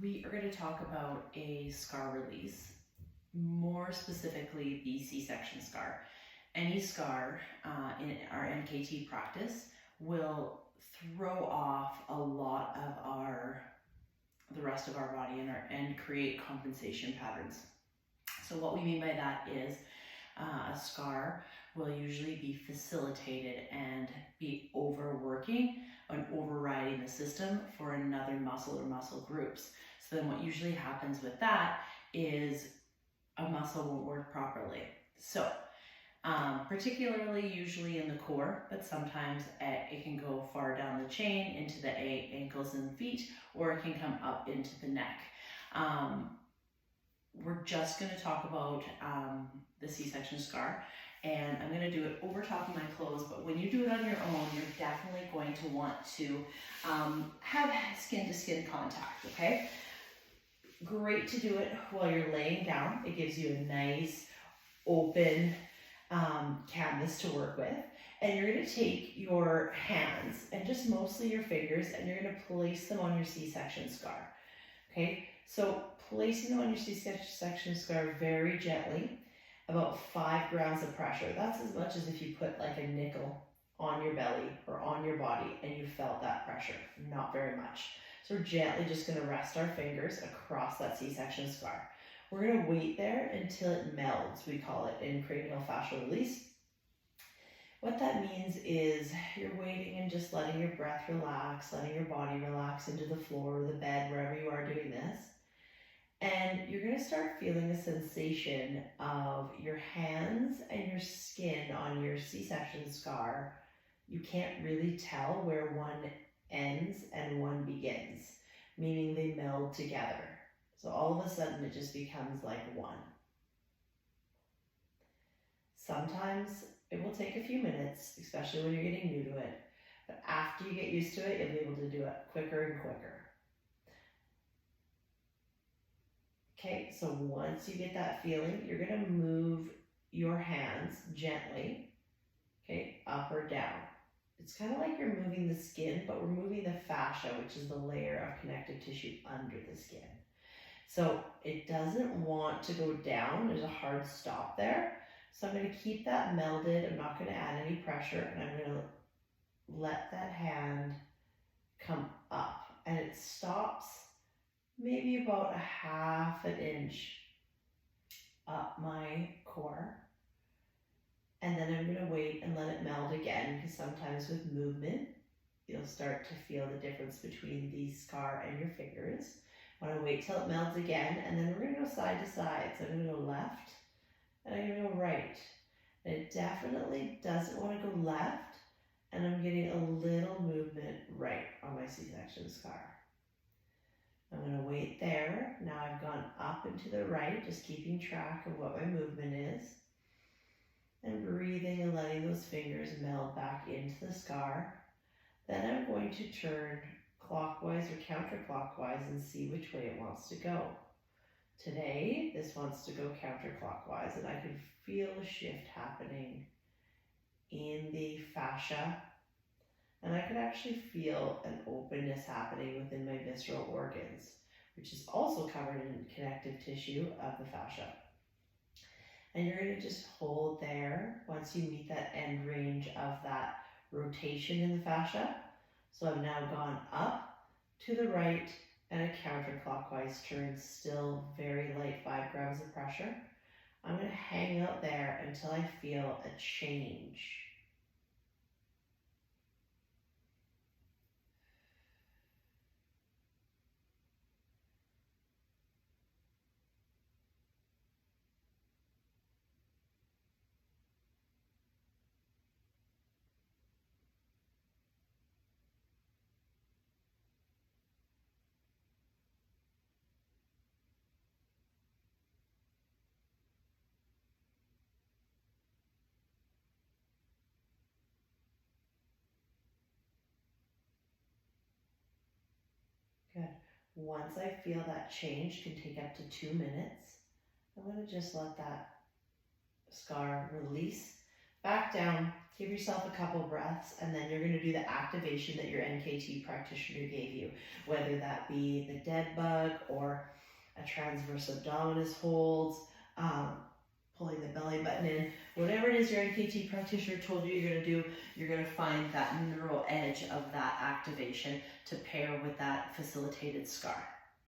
we are going to talk about a scar release, more specifically the C-section scar. Any scar in our NKT practice will throw off a lot of the rest of our body and create compensation patterns. So what we mean by that is a scar will usually be facilitated and be overworking and overriding the system for another muscle or muscle groups. So then what usually happens with that is a muscle won't work properly. So particularly usually in the core, but sometimes it can go far down the chain into the ankles and feet, or it can come up into the neck. We're just going to talk about the C-section scar, and I'm going to do it over top of my clothes, but when you do it on your own, you're definitely going to want to have skin-to-skin contact, okay? Great to do it while you're laying down. It gives you a nice open canvas to work with, and you're going to take your hands and just mostly your fingers, and you're going to place them on your C-section scar. Okay, so placing them on your C-section scar very gently, about 5 grams of pressure. That's as much as if you put like a nickel on your belly or on your body and you felt that pressure. Not very much. So we're gently just going to rest our fingers across that C-section scar. We're going to wait there until it melds, we call it, in cranial fascial release. What that means is you're waiting and just letting your breath relax, letting your body relax into the floor or the bed, wherever you are doing this. And you're going to start feeling a sensation of your hands and your skin on your C-section scar. You can't really tell where one ends and one begins, meaning they meld together. So all of a sudden it just becomes like one. Sometimes it will take a few minutes, especially when you're getting new to it. But after you get used to it, you'll be able to do it quicker and quicker. Okay, so once you get that feeling, you're going to move your hands gently, okay, up or down. It's kind of like you're moving the skin, but we're moving the fascia, which is the layer of connective tissue under the skin. So it doesn't want to go down. There's a hard stop there. So I'm going to keep that melded. I'm not going to add any pressure, and I'm going to let that hand come up. And it stops maybe about a 1/2 inch up my core. And then I'm going to wait and let it meld again, because sometimes with movement, you'll start to feel the difference between the scar and your fingers. I want to wait till it melds again, and then we're going to go side to side. So I'm going to go left, and I'm going to go right. And it definitely doesn't want to go left, and I'm getting a little movement right on my C-section scar. I'm going to wait there. Now I've gone up and to the right, just keeping track of what my movement is. And breathing and letting those fingers meld back into the scar. Then I'm going to turn clockwise or counterclockwise and see which way it wants to go. Today, this wants to go counterclockwise, and I can feel a shift happening in the fascia. And I could actually feel an openness happening within my visceral organs, which is also covered in connective tissue of the fascia. And you're going to just hold there once you meet that end range of that rotation in the fascia. So I've now gone up to the right and a counterclockwise turn, still very light, 5 grams of pressure. I'm going to hang out there until I feel a change. Good. Once I feel that change, can take up to 2 minutes, I'm going to just let that scar release back down Give yourself a couple breaths, and then you're going to do the activation that your NKT practitioner gave you, whether that be the dead bug or a transverse abdominis holds, pulling the belly button in, whatever it is your NKT practitioner told you you're going to do, you're going to find that neural edge of that activation to pair with that facilitated scar.